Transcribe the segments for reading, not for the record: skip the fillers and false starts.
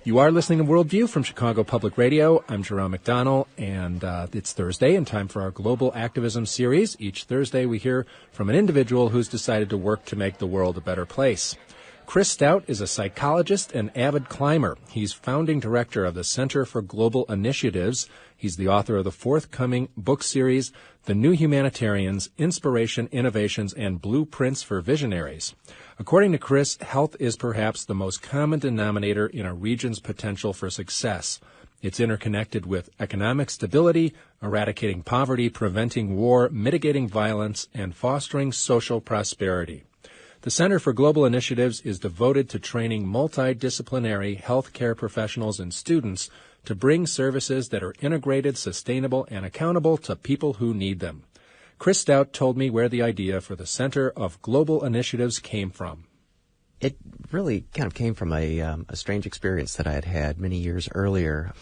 You are listening to Worldview from Chicago Public Radio. I'm Jerome McDonnell, and it's Thursday and time for our Global Activism series. Each Thursday we hear from an individual who's decided to work to make the world a better place. Chris Stout is a psychologist and avid climber. He's founding director of the Center for Global Initiatives. He's the author of the forthcoming book series, The New Humanitarians, Inspiration, Innovations, and Blueprints for Visionaries. According to Chris, health is perhaps the most common denominator in a region's potential for success. It's interconnected with economic stability, eradicating poverty, preventing war, mitigating violence, and fostering social prosperity. The Center for Global Initiatives is devoted to training multidisciplinary healthcare professionals and students to bring services that are integrated, sustainable, and accountable to people who need them. Chris Stout told me where the idea for the Center of Global Initiatives came from. It really kind of came from a strange experience that I had had many years earlier.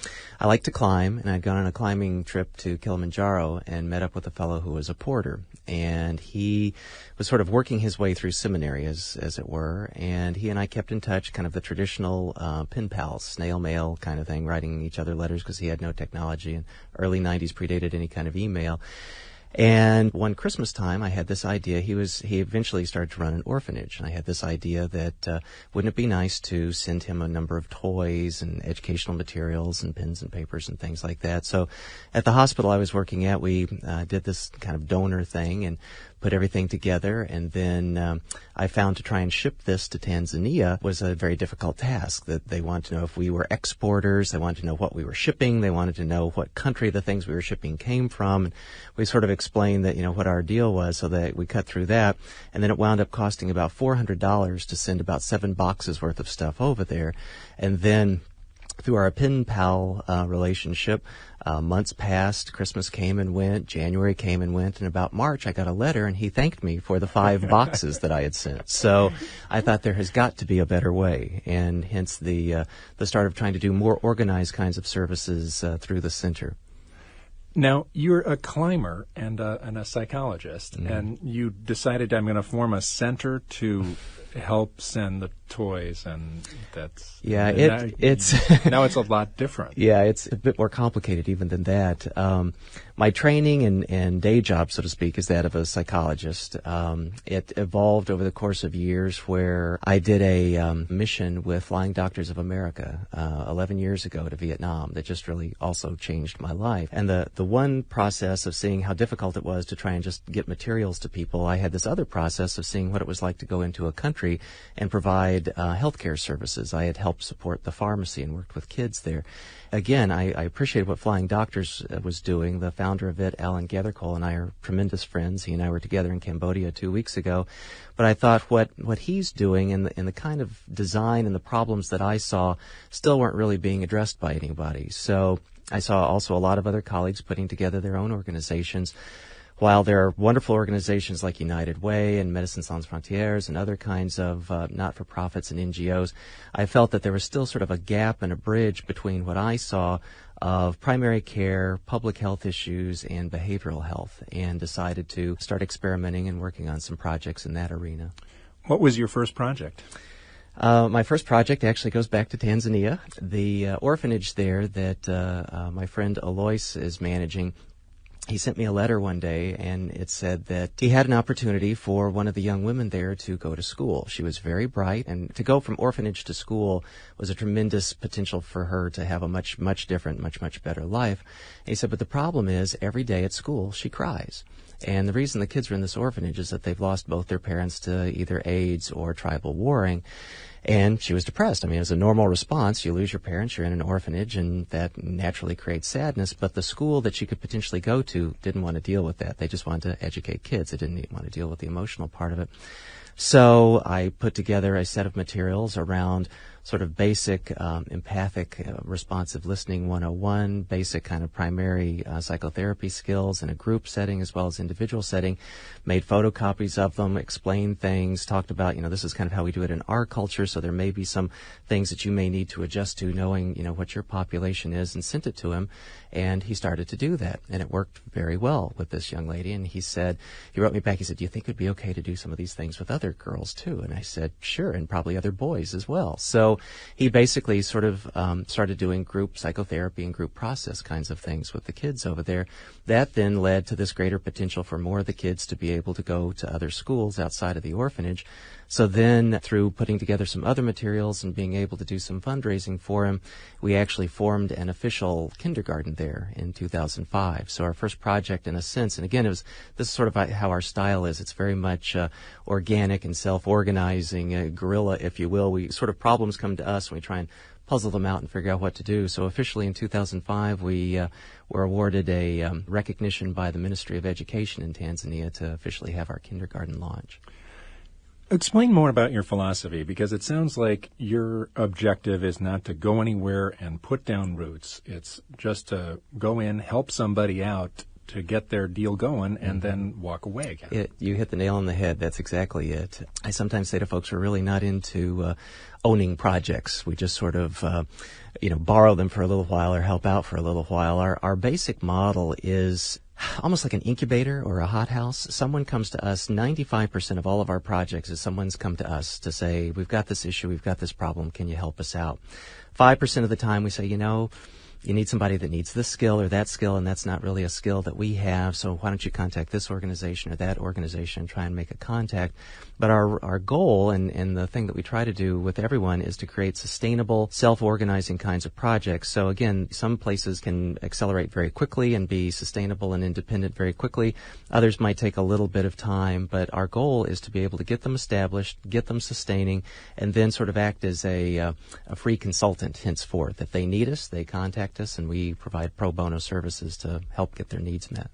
I like to climb, and I'd gone on a climbing trip to Kilimanjaro and met up with a fellow who was a porter. And he was sort of working his way through seminary, as it were, and he and I kept in touch, kind of the traditional pen pals, snail mail kind of thing, writing each other letters because he had no technology, and early 90s predated any kind of email. And one Christmas time, I had this idea. He eventually started to run an orphanage, and I had this idea that wouldn't it be nice to send him a number of toys and educational materials and pens and papers and things like that. So at the hospital I was working at, we did this kind of donor thing and put everything together, and then I found to try and ship this to Tanzania was a very difficult task. That they wanted to know if we were exporters, they wanted to know what we were shipping, they wanted to know what country the things we were shipping came from. And we sort of explained that, what our deal was, so that we cut through that, and then it wound up costing about $400 to send about 7 boxes worth of stuff over there. And then through our pen pal relationship, months passed, Christmas came and went, January came and went, and about March I got a letter and he thanked me for the 5 boxes that I had sent. So I thought there has got to be a better way, and hence the start of trying to do more organized kinds of services through the center. Now, you're a climber and a psychologist, and you decided I'm going to form a center to help send the toys, and that's... Yeah, it's... now it's a lot different. Yeah, it's a bit more complicated even than that. My training and day job, so to speak, is that of a psychologist. It evolved over the course of years where I did a mission with Flying Doctors of America 11 years ago to Vietnam that just really also changed my life. And the one process of seeing how difficult it was to try and just get materials to people, I had this other process of seeing what it was like to go into a country and provide healthcare services. I had helped support the pharmacy and worked with kids there. Again, I appreciate what Flying Doctors was doing. The founder of it, Alan Gathercole, and I are tremendous friends. He and I were together in Cambodia 2 weeks ago. But I thought what he's doing and the kind of design and the problems that I saw still weren't really being addressed by anybody. So I saw also a lot of other colleagues putting together their own organizations. While there are wonderful organizations like United Way and Médecins Sans Frontières and other kinds of not-for-profits and NGOs, I felt that there was still sort of a gap and a bridge between what I saw of primary care, public health issues, and behavioral health, and decided to start experimenting and working on some projects in that arena. What was your first project? My first project actually goes back to Tanzania. The orphanage there that my friend Alois is managing, he sent me a letter one day, and it said that he had an opportunity for one of the young women there to go to school. She was very bright, and to go from orphanage to school was a tremendous potential for her to have a much, much different, much better life. And he said, but the problem is every day at school she cries. And the reason the kids are in this orphanage is that they've lost both their parents to either AIDS or tribal warring. And she was depressed. I mean, as a normal response, you lose your parents, you're in an orphanage, and that naturally creates sadness. But the school that she could potentially go to didn't want to deal with that. They just wanted to educate kids. They didn't want to deal with the emotional part of it. So I put together a set of materials around sort of basic empathic responsive listening 101, basic kind of primary psychotherapy skills in a group setting as well as individual setting, made photocopies of them, explained things, talked about, this is kind of how we do it in our culture, so there may be some things that you may need to adjust to knowing, what your population is, and sent it to him. And he started to do that, and it worked very well with this young lady. And he wrote me back, he said, do you think it would be okay to do some of these things with other girls too? And I said, sure, and probably other boys as well. So So he basically sort of started doing group psychotherapy and group process kinds of things with the kids over there. That then led to this greater potential for more of the kids to be able to go to other schools outside of the orphanage. So then, through putting together some other materials and being able to do some fundraising for him, we actually formed an official kindergarten there in 2005. So our first project, in a sense, and again, this is sort of how our style is. It's very much organic and self-organizing, guerrilla, if you will. Problems come to us and we try and puzzle them out and figure out what to do. So officially in 2005, we were awarded a recognition by the Ministry of Education in Tanzania to officially have our kindergarten launch. Explain more about your philosophy, because it sounds like your objective is not to go anywhere and put down roots. It's just to go in, help somebody out to get their deal going, and then walk away again. You hit the nail on the head. That's exactly it. I sometimes say to folks, we're really not into owning projects. We just sort of borrow them for a little while or help out for a little while. Our basic model is almost like an incubator or a hothouse. Someone comes to us. 95% of all of our projects is someone's come to us to say, we've got this issue, we've got this problem, can you help us out? 5% of the time we say, you need somebody that needs this skill or that skill, and that's not really a skill that we have, so why don't you contact this organization or that organization and try and make a contact. But our goal, and the thing that we try to do with everyone, is to create sustainable, self-organizing kinds of projects. So again, some places can accelerate very quickly and be sustainable and independent very quickly. Others might take a little bit of time, but our goal is to be able to get them established, get them sustaining, and then sort of act as a free consultant henceforth. If they need us, they contact us, and we provide pro bono services to help get their needs met.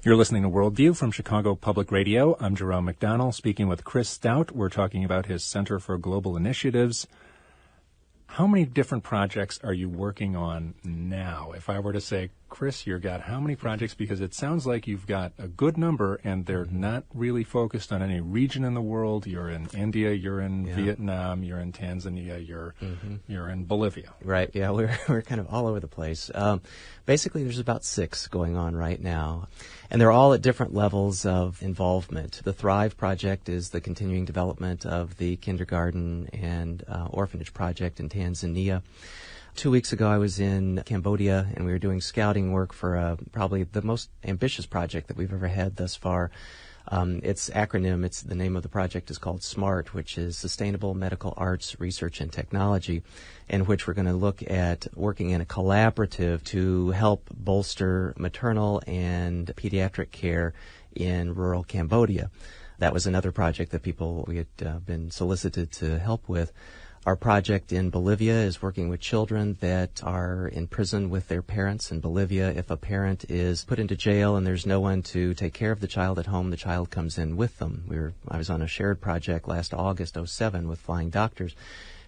You're listening to Worldview from Chicago Public Radio. I'm Jerome McDonnell, speaking with Chris Stout. We're talking about his Center for Global Initiatives. How many different projects are you working on now? If I were to say, Chris, you've got how many projects? Because it sounds like you've got a good number, and they're not really focused on any region in the world. You're in India, you're in Vietnam, you're in Tanzania, you're in Bolivia. Right, yeah, we're kind of all over the place. Basically, there's about 6 going on right now, and they're all at different levels of involvement. The Thrive project is the continuing development of the kindergarten and orphanage project in Tanzania. 2 weeks ago, I was in Cambodia, and we were doing scouting work for probably the most ambitious project that we've ever had thus far. Its acronym, the name of the project is called SMART, which is Sustainable Medical Arts Research and Technology, in which we're going to look at working in a collaborative to help bolster maternal and pediatric care in rural Cambodia. That was another project that we had been solicited to help with. Our project in Bolivia is working with children that are in prison with their parents in Bolivia. If a parent is put into jail and there's no one to take care of the child at home, the child comes in with them. I was on a shared project last August, 2007, with Flying Doctors,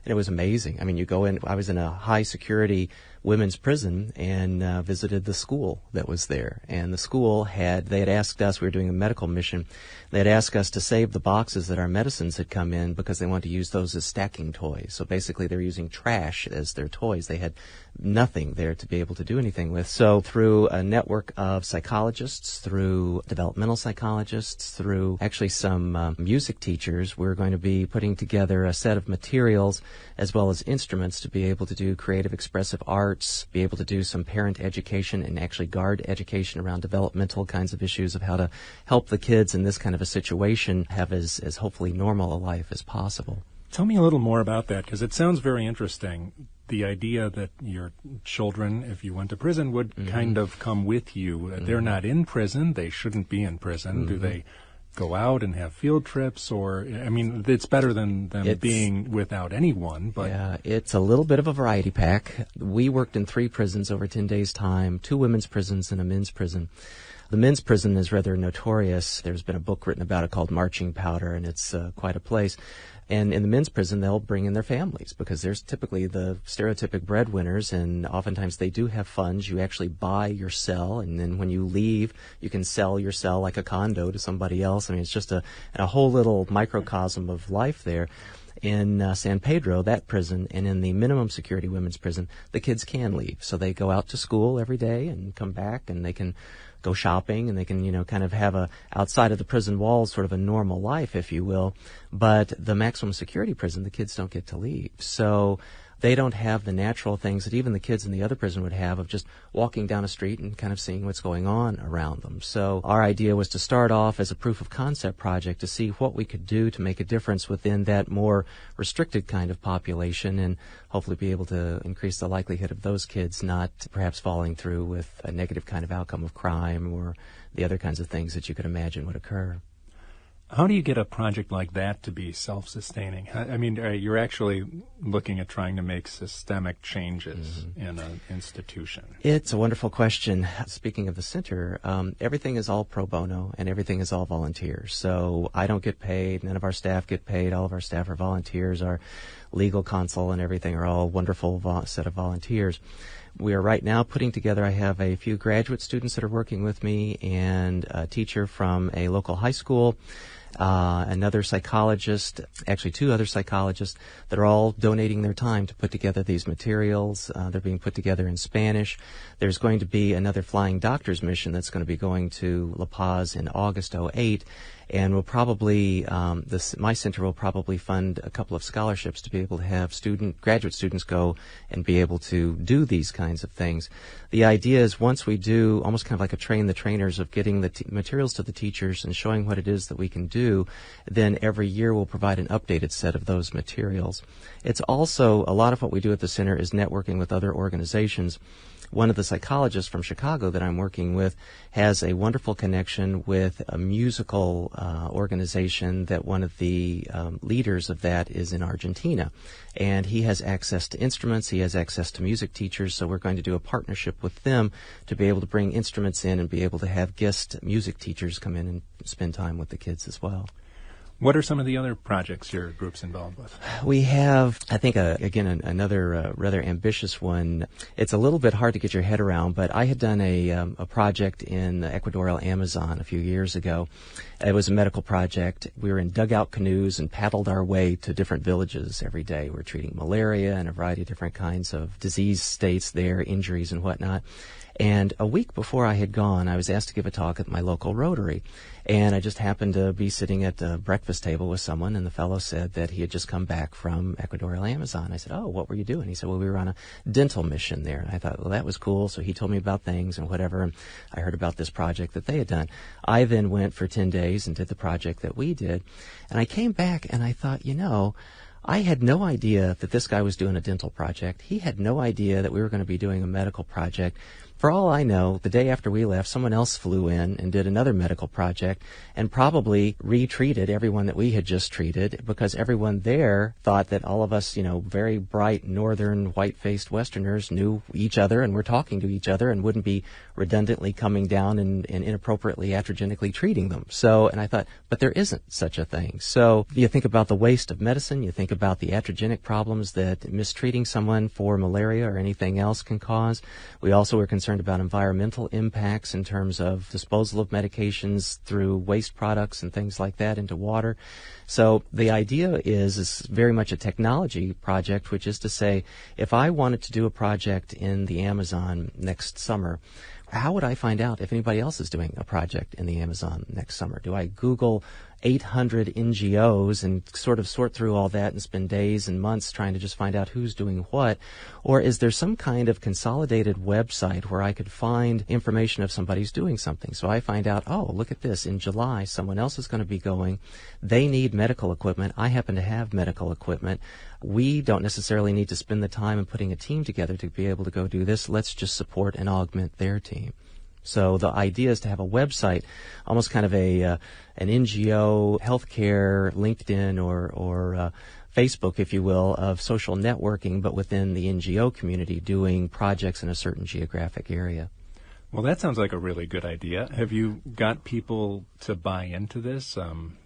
and it was amazing. I mean, you go in, I was in a high-security women's prison and visited the school that was there. And the school they had asked us, we were doing a medical mission, they had asked us to save the boxes that our medicines had come in because they wanted to use those as stacking toys. So basically they're using trash as their toys. They had nothing there to be able to do anything with. So through a network of psychologists, through developmental psychologists, through actually some music teachers, we're going to be putting together a set of materials as well as instruments to be able to do creative expressive arts, be able to do some parent education and actually guard education around developmental kinds of issues of how to help the kids in this kind of a situation have as hopefully normal a life as possible. Tell me a little more about that, because it sounds very interesting. The idea that your children, if you went to prison, would kind of come with you. They're not in prison. They shouldn't be in prison. Do they go out and have field trips? Or, I mean, it's better than them being without anyone. But yeah, it's a little bit of a variety pack. We worked in 3 prisons over 10 days' time, 2 women's prisons and a men's prison. The men's prison is rather notorious. There's been a book written about it called Marching Powder, and it's quite a place. And in the men's prison, they'll bring in their families because there's typically the stereotypic breadwinners, and oftentimes they do have funds. You actually buy your cell, and then when you leave, you can sell your cell like a condo to somebody else. I mean, it's just a whole little microcosm of life there. In San Pedro, that prison, and in the minimum security women's prison, the kids can leave. So they go out to school every day and come back, and they can go shopping, and they can, kind of have a outside of the prison walls sort of a normal life, if you will. But the maximum security prison, the kids don't get to leave. So they don't have the natural things that even the kids in the other prison would have of just walking down a street and kind of seeing what's going on around them. So our idea was to start off as a proof of concept project to see what we could do to make a difference within that more restricted kind of population, and hopefully be able to increase the likelihood of those kids not perhaps falling through with a negative kind of outcome of crime or the other kinds of things that you could imagine would occur. How do you get a project like that to be self-sustaining? I mean, you're actually looking at trying to make systemic changes in an institution. It's a wonderful question. Speaking of the center, everything is all pro bono and everything is all volunteers. So I don't get paid. None of our staff get paid. All of our staff are volunteers. Our legal counsel and everything are all wonderful set of volunteers. We are right now putting together, I have a few graduate students that are working with me and a teacher from a local high school, another psychologist, actually two other psychologists that are all donating their time to put together these materials. They're being put together in Spanish. There's going to be another flying doctor's mission that's going to be going to La Paz in August 2008. And we'll probably, my center will probably fund a couple of scholarships to be able to have graduate students go and be able to do these kinds of things. The idea is once we do almost kind of like a train the trainers of getting the materials to the teachers and showing what it is that we can do, then every year we'll provide an updated set of those materials. It's also, a lot of what we do at the center is networking with other organizations. One of the psychologists from Chicago that I'm working with has a wonderful connection with a musical organization that one of the leaders of that is in Argentina. And he has access to instruments, he has access to music teachers, so we're going to do a partnership with them to be able to bring instruments in and be able to have guest music teachers come in and spend time with the kids as well. What are some of the other projects your group's involved with? We have, I think, another rather ambitious one. It's a little bit hard to get your head around, but I had done a project in the Ecuadorial Amazon a few years ago. It was a medical project. We were in dugout canoes and paddled our way to different villages every day. We were treating malaria and a variety of different kinds of disease states there, injuries and whatnot. And a week before I had gone, I was asked to give a talk at my local Rotary. And I just happened to be sitting at the breakfast table with someone, and the fellow said that he had just come back from Ecuadorial Amazon. I said, "Oh, what were you doing?" He said, "Well, we were on a dental mission there." And I thought, well, that was cool. So he told me about things and whatever, and I heard about this project that they had done. I then went for 10 days and did the project that we did. And I came back and I thought, I had no idea that this guy was doing a dental project. He had no idea that we were going to be doing a medical project. For all I know, the day after we left, someone else flew in and did another medical project and probably retreated everyone that we had just treated, because everyone there thought that all of us, very bright northern white-faced Westerners knew each other and were talking to each other and wouldn't be redundantly coming down and inappropriately iatrogenically treating them. So, and I thought, but there isn't such a thing. So you think about the waste of medicine, you think about the iatrogenic problems that mistreating someone for malaria or anything else can cause. We also were concerned about environmental impacts in terms of disposal of medications through waste products and things like that into water. So the idea is very much a technology project, which is to say, if I wanted to do a project in the Amazon next summer, how would I find out if anybody else is doing a project in the Amazon next summer? Do I Google 800 NGOs and sort of sort through all that and spend days and months trying to just find out who's doing what? Or is there some kind of consolidated website where I could find information if somebody's doing something? So I find out, oh, look at this. In July, someone else is going to be going. They need medical equipment. I happen to have medical equipment. We don't necessarily need to spend the time in putting a team together to be able to go do this. Let's just support and augment their team. So the idea is to have a website, almost kind of an NGO, healthcare, LinkedIn, or Facebook, if you will, of social networking, but within the NGO community doing projects in a certain geographic area. Well, that sounds like a really good idea. Have you got people to buy into this?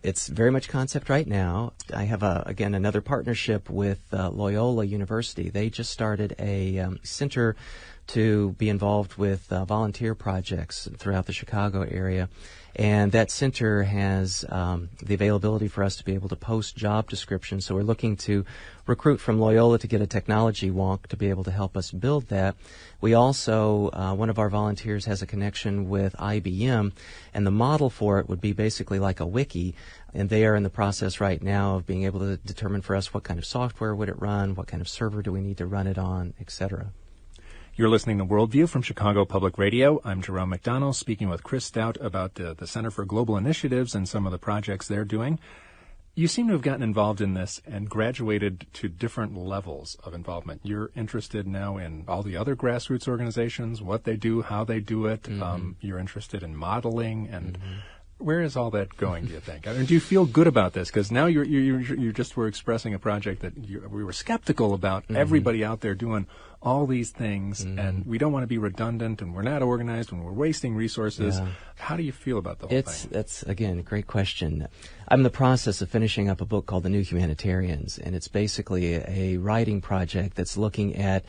It's very much concept right now. I have, another partnership with Loyola University. They just started a center to be involved with volunteer projects throughout the Chicago area. And that center has the availability for us to be able to post job descriptions. So we're looking to recruit from Loyola to get a technology wonk to be able to help us build that. We also, one of our volunteers has a connection with IBM, and the model for it would be basically like a wiki. And they are in the process right now of being able to determine for us what kind of software would it run, what kind of server do we need to run it on, etc. You're listening to Worldview from Chicago Public Radio. I'm Jerome McDonnell, speaking with Chris Stout about the Center for Global Initiatives and some of the projects they're doing. You seem to have gotten involved in this and graduated to different levels of involvement. You're interested now in all the other grassroots organizations, what they do, how they do it. Mm-hmm. You're interested in modeling and... Mm-hmm. Where is all that going, do you think? I mean, do you feel good about this? Because now you just were expressing a project that we were skeptical about. Mm-hmm. Everybody out there doing all these things, mm-hmm. and we don't want to be redundant, and we're not organized, and we're wasting resources. Yeah. How do you feel about the whole thing? That's, again, a great question. I'm in the process of finishing up a book called The New Humanitarians, and it's basically a writing project that's looking at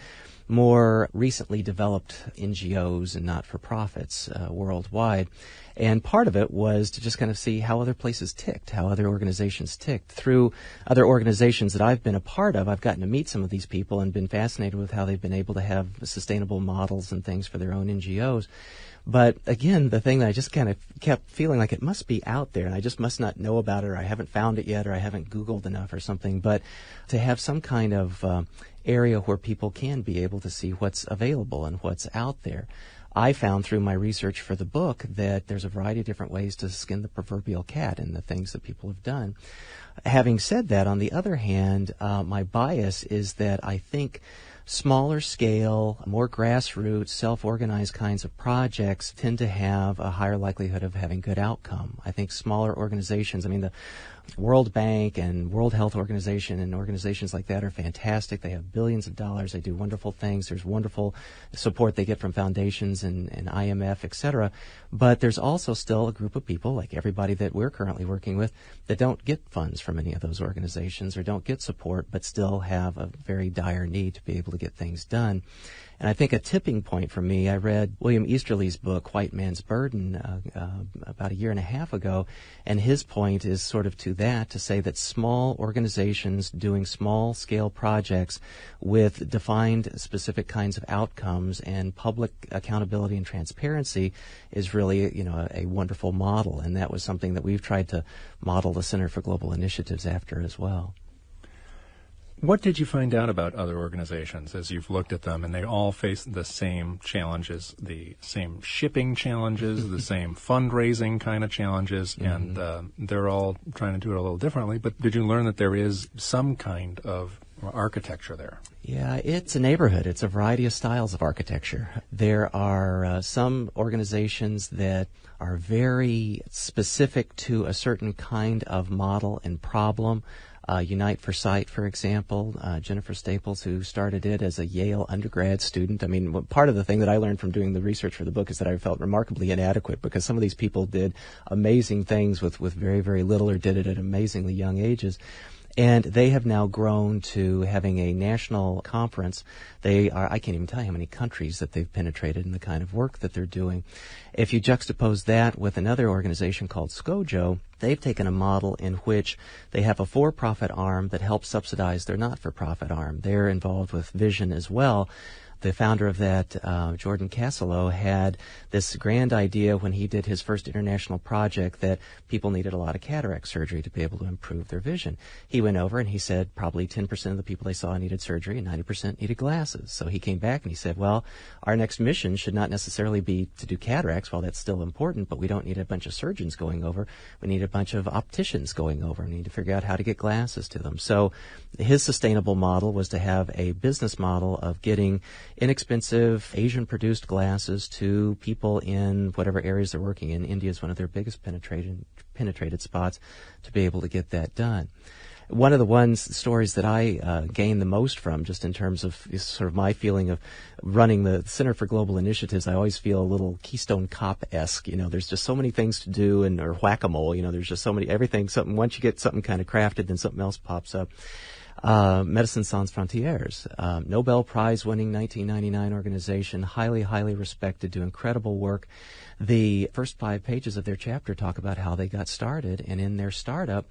more recently developed NGOs and not-for-profits worldwide. And part of it was to just kind of see how other places ticked, how other organizations ticked. Through other organizations that I've been a part of, I've gotten to meet some of these people and been fascinated with how they've been able to have sustainable models and things for their own NGOs. But again, the thing that I just kind of kept feeling like it must be out there and I just must not know about it, or I haven't found it yet, or I haven't Googled enough or something. But to have some kind of area where people can be able to see what's available and what's out there. I found through my research for the book that there's a variety of different ways to skin the proverbial cat in the things that people have done. Having said that, on the other hand, my bias is that I think smaller scale, more grassroots, self-organized kinds of projects tend to have a higher likelihood of having good outcome. I think smaller organizations, the World Bank and World Health Organization and organizations like that are fantastic. They have billions of dollars. They do wonderful things. There's wonderful support they get from foundations and IMF, et cetera. But there's also still a group of people, like everybody that we're currently working with, that don't get funds from any of those organizations or don't get support, but still have a very dire need to be able to get things done. And I think a tipping point for me, I read William Easterly's book, White Man's Burden, about a year and a half ago, and his point is sort of to that, to say that small organizations doing small-scale projects with defined specific kinds of outcomes and public accountability and transparency is really, a wonderful model. And that was something that we've tried to model the Center for Global Initiatives after as well. What did you find out about other organizations as you've looked at them, and they all face the same challenges, the same shipping challenges, the same fundraising kind of challenges, mm-hmm. and they're all trying to do it a little differently, but did you learn that there is some kind of architecture there? Yeah, it's a neighborhood. It's a variety of styles of architecture. There are some organizations that are very specific to a certain kind of model and problem. Unite for Sight, for example, Jennifer Staples, who started it as a Yale undergrad student. Part of the thing that I learned from doing the research for the book is that I felt remarkably inadequate because some of these people did amazing things with very, very little or did it at amazingly young ages. And they have now grown to having a national conference. I can't even tell you how many countries that they've penetrated in the kind of work that they're doing. If you juxtapose that with another organization called SCOJO, they've taken a model in which they have a for-profit arm that helps subsidize their not-for-profit arm. They're involved with vision as well. The founder of that, Jordan Cassellow, had this grand idea when he did his first international project that people needed a lot of cataract surgery to be able to improve their vision. He went over and he said probably 10% of the people they saw needed surgery and 90% needed glasses. So he came back and he said, well, our next mission should not necessarily be to do cataracts, while that's still important, but we don't need a bunch of surgeons going over. We need a bunch of opticians going over. We need to figure out how to get glasses to them. So his sustainable model was to have a business model of getting inexpensive Asian-produced glasses to people in whatever areas they're working in. India is one of their biggest penetrated spots to be able to get that done. One of the stories that I gained the most from, just in terms of sort of my feeling of running the Center for Global Initiatives, I always feel a little Keystone Cop-esque. There's just so many things to do, or whack-a-mole. There's just so many, everything, once you get something kind of crafted, then something else pops up. Médecins Sans Frontières, Nobel Prize-winning 1999 organization, highly, highly respected, do incredible work. The first 5 pages of their chapter talk about how they got started, and in their startup,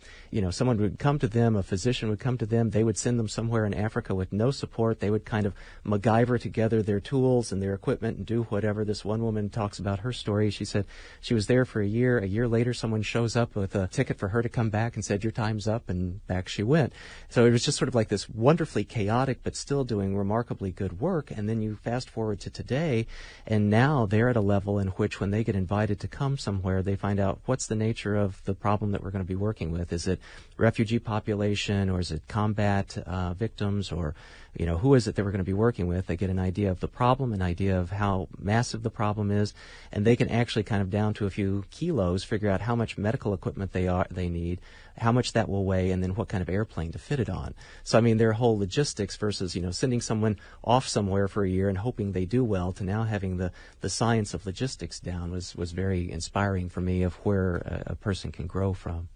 someone would come to them, a physician would come to them, they would send them somewhere in Africa with no support. They would kind of MacGyver together their tools and their equipment and do whatever. This one woman talks about her story. She said she was there for a year. A year later, someone shows up with a ticket for her to come back and said, "Your time's up," and back she went. So it was just sort of like this wonderfully chaotic but still doing remarkably good work. And then you fast forward to today, and now they're at a level in which when they get invited to come somewhere, they find out what's the nature of the problem that we're going to be working with. Is it refugee population, or is it combat victims, or who is it that we're going to be working with? They get an idea of the problem, an idea of how massive the problem is, and they can actually kind of down to a few kilos figure out how much medical equipment they need, how much that will weigh, and then what kind of airplane to fit it on. So, I mean, their whole logistics versus, sending someone off somewhere for a year and hoping they do well to now having the science of logistics down was very inspiring for me of where a person can grow from.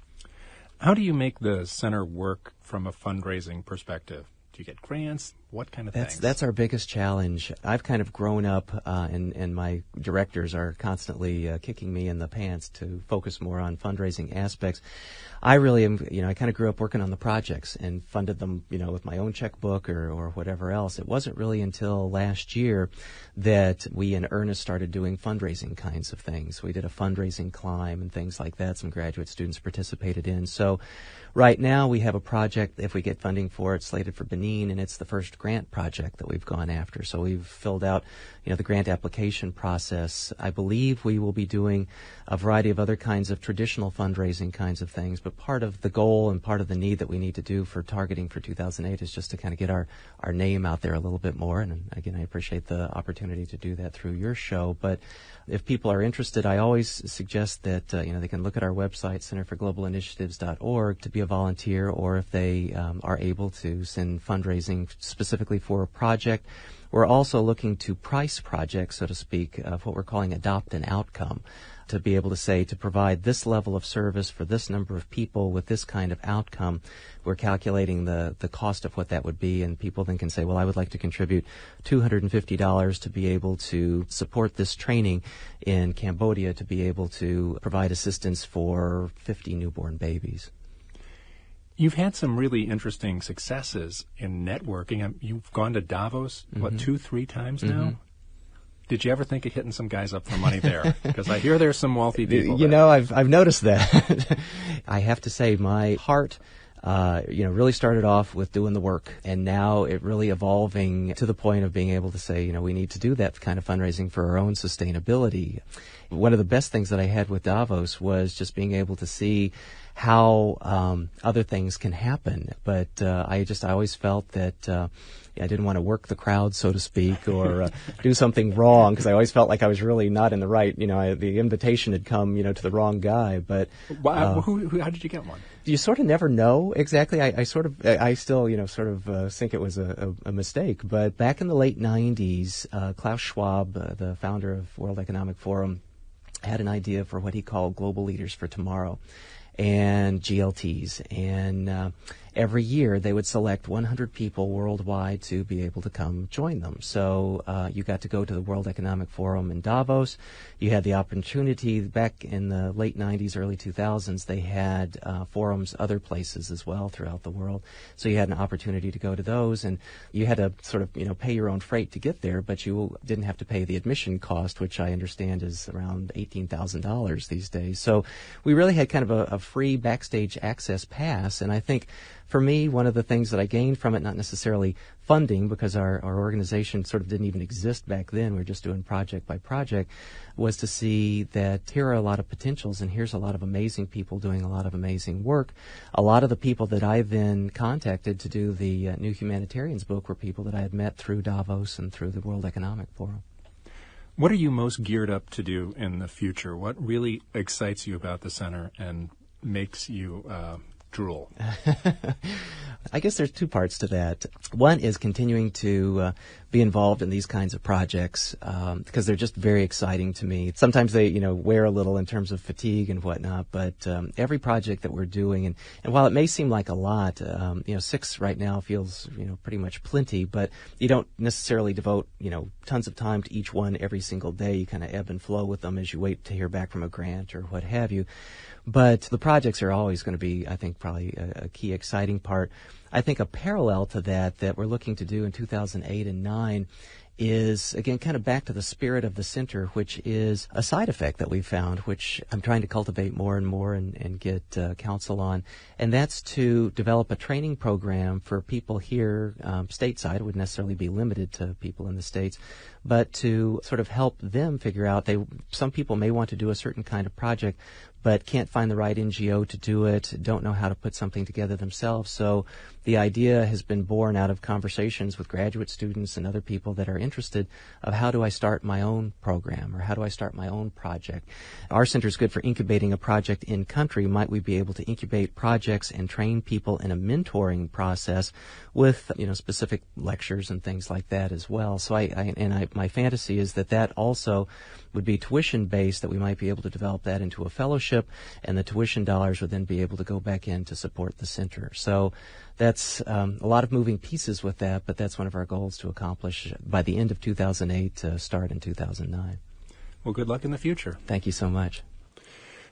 How do you make the center work from a fundraising perspective? Do you get grants? What kind of things? That's our biggest challenge. I've kind of grown up, and my directors are constantly kicking me in the pants to focus more on fundraising aspects. I really am, I kind of grew up working on the projects and funded them, with my own checkbook or whatever else. It wasn't really until last year that we in earnest started doing fundraising kinds of things. We did a fundraising climb and things like that. Some graduate students participated in. So right now we have a project, if we get funding for it, slated for Benin, and it's the first grant project that we've gone after. So we've filled out, the grant application process. I believe we will be doing a variety of other kinds of traditional fundraising kinds of things, but part of the goal and part of the need that we need to do for targeting for 2008 is just to kind of get our name out there a little bit more. And again, I appreciate the opportunity to do that through your show. But if people are interested, I always suggest that, they can look at our website, centerforglobalinitiatives.org, to be a volunteer, or if they are able to send fundraising specifically for a project. We're also looking to price projects, so to speak, of what we're calling adopt an outcome, to be able to say, to provide this level of service for this number of people with this kind of outcome. We're calculating the cost of what that would be, and people then can say, well, I would like to contribute $250 to be able to support this training in Cambodia, to be able to provide assistance for 50 newborn babies. You've had some really interesting successes in networking. You've gone to Davos, 2-3 times now? Did you ever think of hitting some guys up for money there? Because I hear there's some wealthy people there. I've noticed that. I have to say, my heart really started off with doing the work, and now it really evolving to the point of being able to say, we need to do that kind of fundraising for our own sustainability. One of the best things that I had with Davos was just being able to see how other things can happen. But I always felt that I didn't want to work the crowd, so to speak, or do something wrong, because I always felt like I was really not in the right. The invitation had come, to the wrong guy. But how did you get one? You sort of never know exactly. I still, think it was a mistake. But back in the late 90s, Klaus Schwab, the founder of World Economic Forum, had an idea for what he called Global Leaders for Tomorrow, and GLTs. And every year they would select 100 people worldwide to be able to come join them. So you got to go to the World Economic Forum in Davos. You had the opportunity back in the late 90s, early 2000s, they had forums other places as well throughout the world. So you had an opportunity to go to those, and you had to sort of, pay your own freight to get there, but you didn't have to pay the admission cost, which I understand is around $18,000 these days. So we really had kind of a free backstage access pass, and I think for me, one of the things that I gained from it, not necessarily funding, because our organization sort of didn't even exist back then, we were just doing project by project, was to see that here are a lot of potentials, and here's a lot of amazing people doing a lot of amazing work. A lot of the people that I then contacted to do the New Humanitarians book were people that I had met through Davos and through the World Economic Forum. What are you most geared up to do in the future? What really excites you about the center and makes you drool? I guess there's two parts to that. One is continuing to be involved in these kinds of projects because they're just very exciting to me. Sometimes they, wear a little in terms of fatigue and whatnot, but every project that we're doing, and while it may seem like a lot, 6 right now feels, pretty much plenty, but you don't necessarily devote, tons of time to each one every single day. You kind of ebb and flow with them as you wait to hear back from a grant or what have you. But the projects are always going to be, I think, probably a key exciting part. I think a parallel to that we're looking to do in 2008 and 9 is, again, kind of back to the spirit of the center, which is a side effect that we found, which I'm trying to cultivate more and more and get counsel on, and that's to develop a training program for people here stateside. It wouldn't necessarily be limited to people in the States, but to sort of help them figure out, some people may want to do a certain kind of project, but can't find the right NGO to do it, don't know how to put something together themselves. So the idea has been born out of conversations with graduate students and other people that are interested of how do I start my own program or how do I start my own project. Our center is good for incubating a project in country. Might we be able to incubate projects and train people in a mentoring process with specific lectures and things like that as well. So my fantasy is that also would be tuition based, that we might be able to develop that into a fellowship, and the tuition dollars would then be able to go back in to support the center. So that's a lot of moving pieces with that, but that's one of our goals to accomplish by the end of 2008 to start in 2009. Well, good luck in the future. Thank you so much.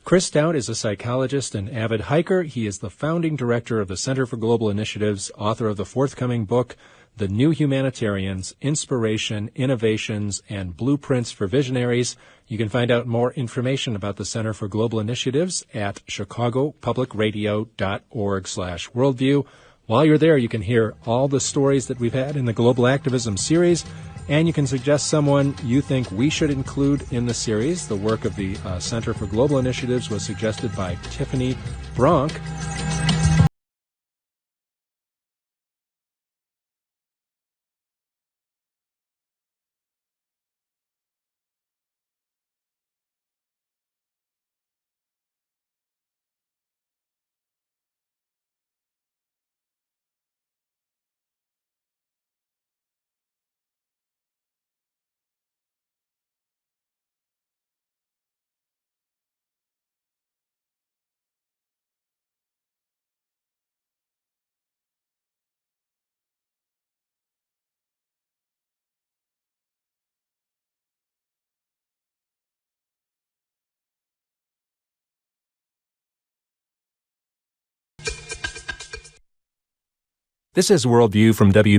Chris Stout is a psychologist and avid hiker. He is the founding director of the Center for Global Initiatives, author of the forthcoming book, The New Humanitarians, Inspiration, Innovations, and Blueprints for Visionaries. You can find out more information about the Center for Global Initiatives at chicagopublicradio.org/worldview. While you're there, you can hear all the stories that we've had in the Global Activism series, and you can suggest someone you think we should include in the series. The work of the Center for Global Initiatives was suggested by Tiffany Bronk. This is Worldview from